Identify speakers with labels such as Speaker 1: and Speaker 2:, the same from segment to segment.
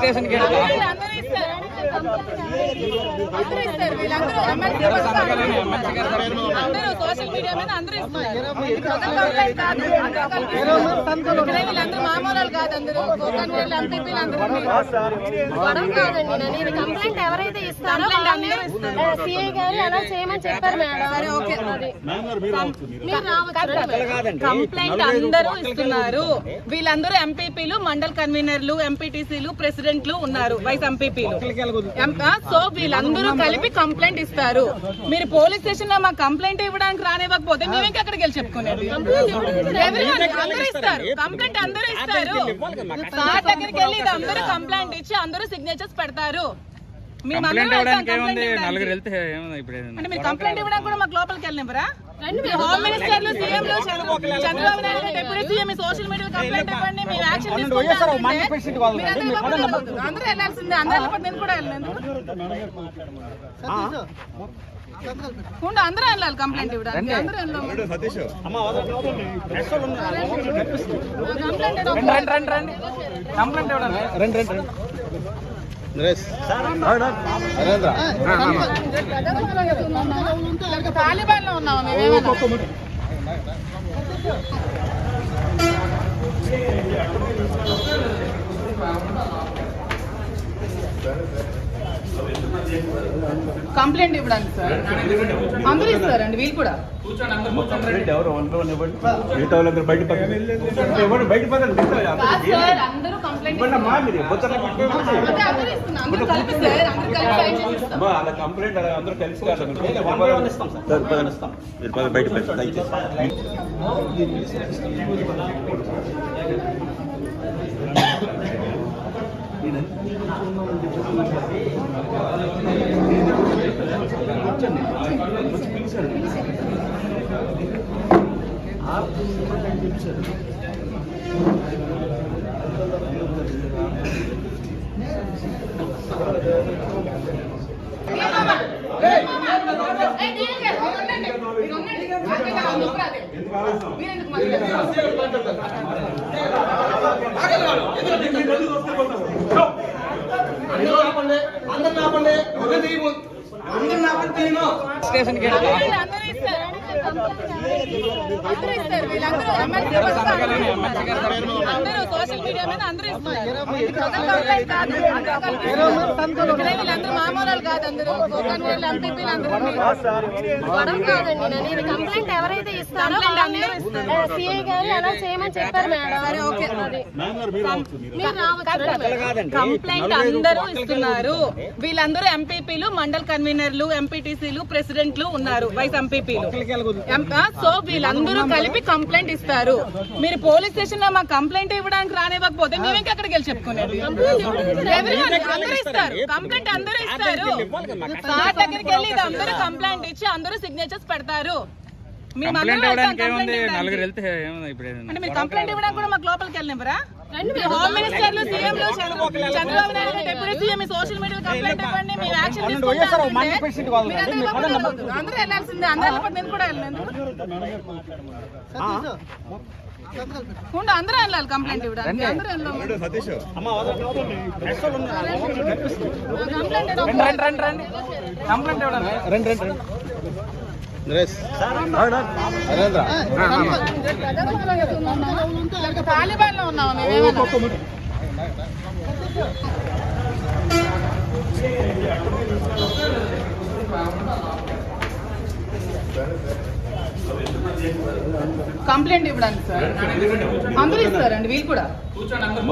Speaker 1: Station కి
Speaker 2: social media మీద అందరూ ఇస్తున్నారు. వీళ్ళందరూ మామూలు కాదు, అందరూ ఎంపీపీలు అందరూ
Speaker 3: గొడవ కాదండి. నేను కంప్లైంట్ ఎవరైతే ఇస్తారో సిఐ గారు అలా చేయమని చెప్పారు మేడం.
Speaker 2: కంప్లైంట్ అందరూ ఇస్తున్నారు. వీళ్ళందరూ ఎంపీపీలు, మండల్ కన్వీనర్లు, ఎంపీటీసీలు, ప్రెసిడెంట్లు ఉన్నారు, వైస్ ఎంపీపీలు. సో వీళ్ళందరూ కలిపి కంప్లైంట్ ఇస్తారు. మీరు పోలీస్ స్టేషన్ లో మాకు కంప్లైంట్ ఇవ్వడానికి రానివ్వకపోతే మేము ఇంకెక్కడికి వెళ్ళి చెప్పుకునేది? అందరూ ఇస్తారు, కంప్లైంట్ అందరూ ఇస్తారు. సార్ దగ్గరికి వెళ్ళి అందరూ కంప్లైంట్ ఇచ్చి అందరూ సిగ్నేచర్స్ పెడతారు. అంటే మీరు కంప్లైంట్ ఇవ్వడానికి కూడా మాకు లోపలికి వెళ్ళినవరా? హోమ్ మినిస్టర్లు, సీఎంలు, Chandrababu Naidu deputy CM social media complaint ఇవ్వండి, మేము యాక్షన్ తీసుకుంటాం. అందరూ వెళ్ళాల్సిందే, అందరూ నేను కూడా వెళ్ళలేదు. అందరూ వెళ్ళాలి కంప్లైంట్ ఇవ్వడానికి. అందరూ తాలిబాన్ లో ఉన్నాము మేమేమన్నా. కంప్లైంట్ ఇవ్వడానికి సార్ అందరూ ఇస్తారండి. వీళ్ళు కూడా అందరూ కంప్లైంట్
Speaker 4: అందరూ కలిసి బయట
Speaker 1: స్టేషన్ కి
Speaker 2: అందరూ సోషల్ మీడియా మీద అందరూ ఇస్తున్నారు. వీళ్ళందరూ మామూలు కాదు, అందరూ ఎంపీపీలు అందరూ
Speaker 3: గొడవ కాదండి. నేను కంప్లైంట్ ఎవరైతే ఇస్తారో సిఐ గారు అలా చేయమని చెప్పారు మేడం.
Speaker 2: కంప్లైంట్ అందరూ ఇస్తున్నారు. వీళ్ళందరూ ఎంపీపీలు, మండల్ కన్వీనర్లు, ఎంపీటీసీలు, ప్రెసిడెంట్లు ఉన్నారు, వైస్ ఎంపీపీలు. సో వీళ్ళందరూ కలిపి కంప్లైంట్ ఇస్తారు. మీరు పోలీస్ స్టేషన్ లో మాకు కంప్లైంట్ ఇవ్వడానికి రానివ్వకపోతే మేము ఇంకెక్కడికి వెళ్ళి చెప్పుకునేది? అందరూ ఇస్తారు, కంప్లైంట్ అందరూ ఇస్తారు. సార్ దగ్గరికి వెళ్ళి అందరూ కంప్లైంట్ ఇచ్చి అందరూ సిగ్నేచర్స్ పెడతారు. అంటే మీరు కంప్లైంట్ ఇవ్వడానికి కూడా మాకు లోపలికి వెళ్ళినవరా? హోమ్ మినిస్టర్లు, సీఎంలు, Chandrababu Naidu deputy CM social media complaint ఇవ్వండి, మేము యాక్షన్ తీసుకుంటాం. అందరూ వెళ్ళాల్సిందే, అందరూ నేను కూడా వెళ్ళలేదు. అందరూ వెళ్ళాలి కంప్లైంట్ ఇవ్వడానికి. అందరూ తాలిబాన్ లో ఉన్నాము మేమేమన్నా. కంప్లైంట్ ఇవ్వడానికి సార్ అందరూ ఇస్తారండి. వీళ్ళు కూడా అందరూ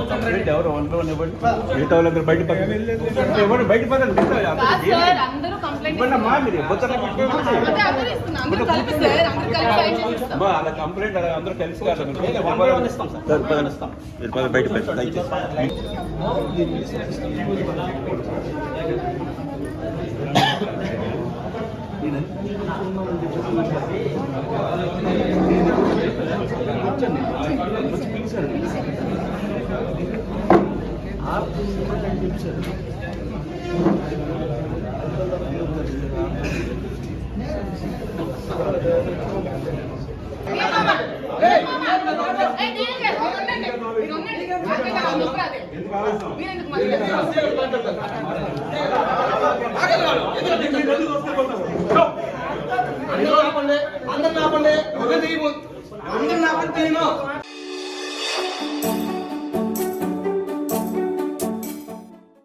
Speaker 2: కంప్లైంట్
Speaker 4: కంప్లైంట్ అందరూ కలిసి బయట
Speaker 2: మీరెందుకు మాట్లాడతారు?
Speaker 1: అందరు నాపండి